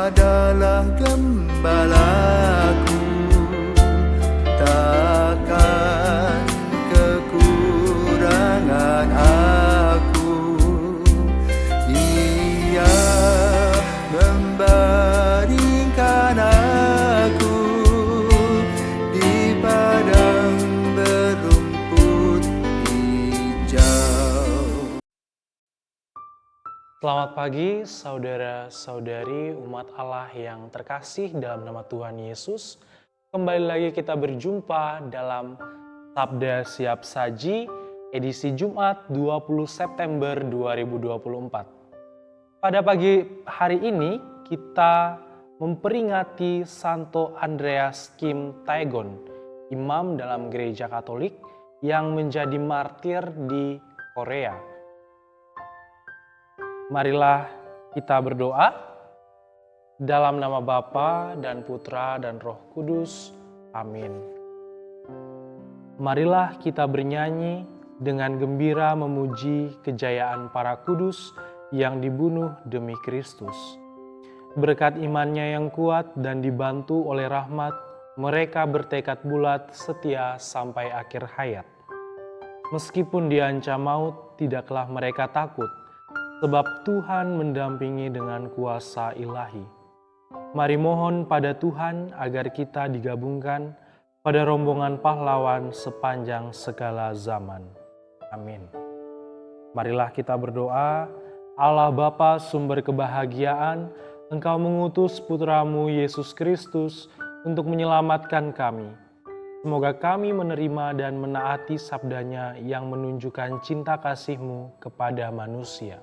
adalah gembalaku, takkan kekurangan aku. Ia membaringkan aku di padang berumput hijau. Selamat pagi saudara-saudari umat Allah yang terkasih dalam nama Tuhan Yesus. Kembali lagi kita berjumpa dalam Sabda Siap Saji edisi Jumat 20 September 2024. Pada pagi hari ini kita memperingati Santo Andreas Kim Taegon, imam dalam gereja Katolik yang menjadi martir di Korea. Marilah kita berdoa dalam nama Bapa dan Putra dan Roh Kudus. Amin. Marilah kita bernyanyi dengan gembira memuji kejayaan para kudus yang dibunuh demi Kristus. Berkat imannya yang kuat dan dibantu oleh rahmat, mereka bertekad bulat setia sampai akhir hayat. Meskipun diancam maut, tidaklah mereka takut, sebab Tuhan mendampingi dengan kuasa ilahi. Mari mohon pada Tuhan agar kita digabungkan pada rombongan pahlawan sepanjang segala zaman. Amin. Marilah kita berdoa. Allah Bapa sumber kebahagiaan, Engkau mengutus Putramu Yesus Kristus untuk menyelamatkan kami. Semoga kami menerima dan menaati sabdanya yang menunjukkan cinta kasih-Mu kepada manusia.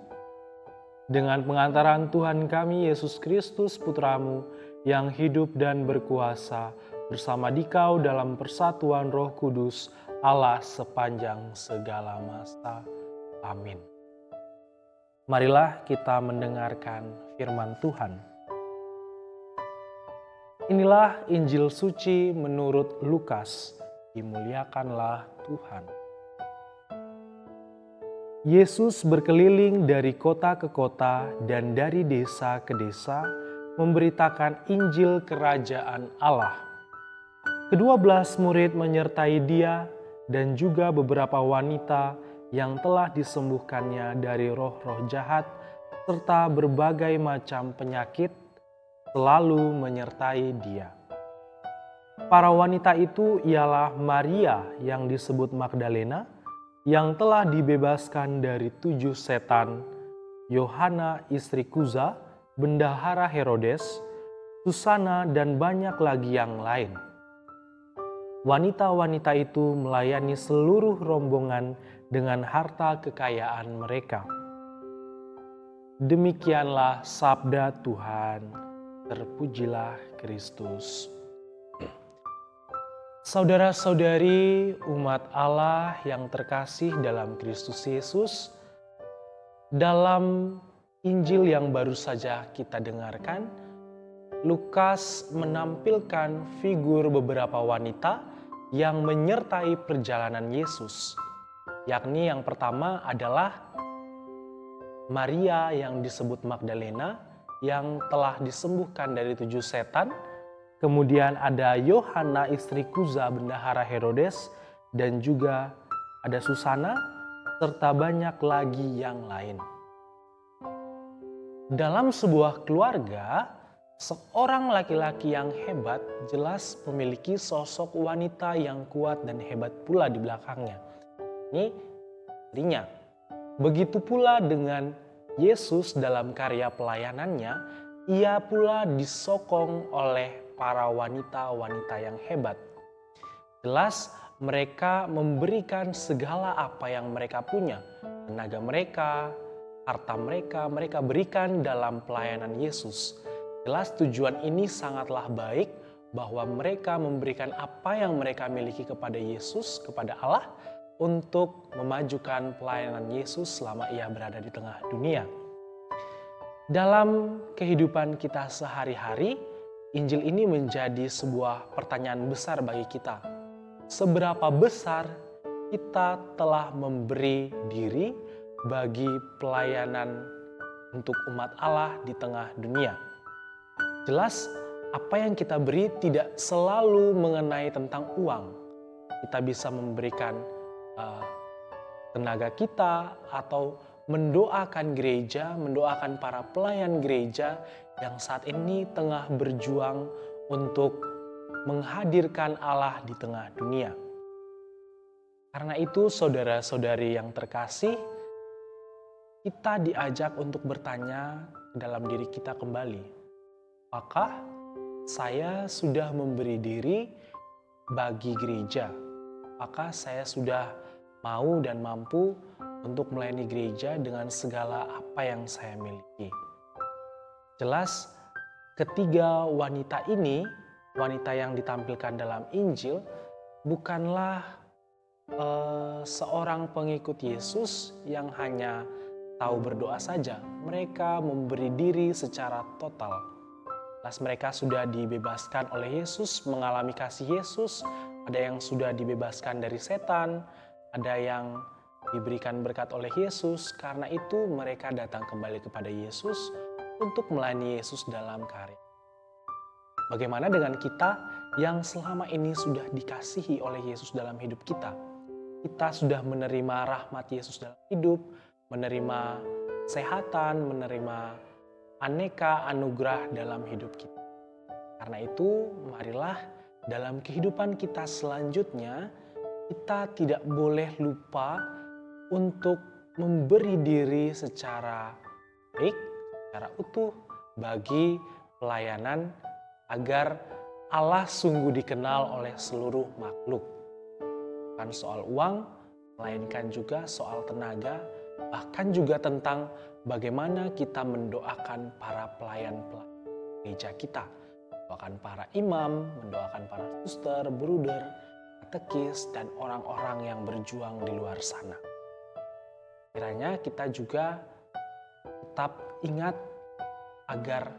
Dengan pengantaran Tuhan kami Yesus Kristus Putramu yang hidup dan berkuasa bersama Dikau dalam persatuan Roh Kudus Allah sepanjang segala masa. Amin. Marilah kita mendengarkan firman Tuhan. Inilah Injil suci menurut Lukas. Dimuliakanlah Tuhan. Yesus berkeliling dari kota ke kota dan dari desa ke desa, memberitakan Injil Kerajaan Allah. Ke-12 murid menyertai Dia dan juga beberapa wanita yang telah disembuhkannya dari roh-roh jahat serta berbagai macam penyakit selalu menyertai Dia. Para wanita itu ialah Maria yang disebut Magdalena, yang telah dibebaskan dari 7 setan, Yohana istri Kuza, bendahara Herodes, Susana, dan banyak lagi yang lain. Wanita-wanita itu melayani seluruh rombongan dengan harta kekayaan mereka. Demikianlah sabda Tuhan. Terpujilah Kristus. Saudara-saudari umat Allah yang terkasih dalam Kristus Yesus, dalam Injil yang baru saja kita dengarkan, Lukas menampilkan figur beberapa wanita yang menyertai perjalanan Yesus, yakni yang pertama adalah Maria yang disebut Magdalena yang telah disembuhkan dari 7 setan. Kemudian ada Yohana istri Kuza bendahara Herodes, dan juga ada Susana, serta banyak lagi yang lain. Dalam sebuah keluarga, seorang laki-laki yang hebat jelas memiliki sosok wanita yang kuat dan hebat pula di belakangnya. Ini istrinya. Begitu pula dengan Yesus dalam karya pelayanannya, ia pula disokong oleh para wanita-wanita yang hebat. Jelas mereka memberikan segala apa yang mereka punya, tenaga mereka, harta mereka, mereka berikan dalam pelayanan Yesus. Jelas tujuan ini sangatlah baik, bahwa mereka memberikan apa yang mereka miliki kepada Yesus, kepada Allah, untuk memajukan pelayanan Yesus selama ia berada di tengah dunia. Dalam kehidupan kita sehari-hari, Injil ini menjadi sebuah pertanyaan besar bagi kita. Seberapa besar kita telah memberi diri bagi pelayanan untuk umat Allah di tengah dunia? Jelas apa yang kita beri tidak selalu mengenai tentang uang. Kita bisa memberikan tenaga kita atau mendoakan gereja, mendoakan para pelayan gereja yang saat ini tengah berjuang untuk menghadirkan Allah di tengah dunia. Karena itu saudara-saudari yang terkasih, kita diajak untuk bertanya dalam diri kita kembali. Apakah saya sudah memberi diri bagi gereja? Apakah saya sudah mau dan mampu untuk melayani gereja dengan segala apa yang saya miliki? Jelas ketiga wanita ini, wanita yang ditampilkan dalam Injil, bukanlah seorang pengikut Yesus yang hanya tahu berdoa saja. Mereka memberi diri secara total. Mereka sudah dibebaskan oleh Yesus, mengalami kasih Yesus. Ada yang sudah dibebaskan dari setan, ada yang diberikan berkat oleh Yesus. Karena itu mereka datang kembali kepada Yesus untuk melayani Yesus dalam karya. Bagaimana dengan kita yang selama ini sudah dikasihi oleh Yesus dalam hidup kita? Kita sudah menerima rahmat Yesus dalam hidup, menerima kesehatan, menerima aneka anugerah dalam hidup kita. Karena itu, marilah dalam kehidupan kita selanjutnya, kita tidak boleh lupa untuk memberi diri secara baik, secara utuh bagi pelayanan agar Allah sungguh dikenal oleh seluruh makhluk. Bukan soal uang, melainkan juga soal tenaga, bahkan juga tentang bagaimana kita mendoakan para pelayan-pelayan gereja kita. Mendoakan para imam, mendoakan para suster, bruder, katekis, dan orang-orang yang berjuang di luar sana. Kiranya kita juga tetap ingat agar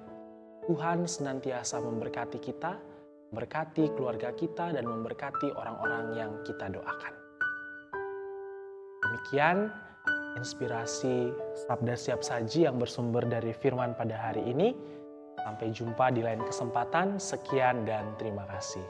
Tuhan senantiasa memberkati kita, memberkati keluarga kita, dan memberkati orang-orang yang kita doakan. Demikian inspirasi Sabda Siap Saji yang bersumber dari firman pada hari ini. Sampai jumpa di lain kesempatan. Sekian dan terima kasih.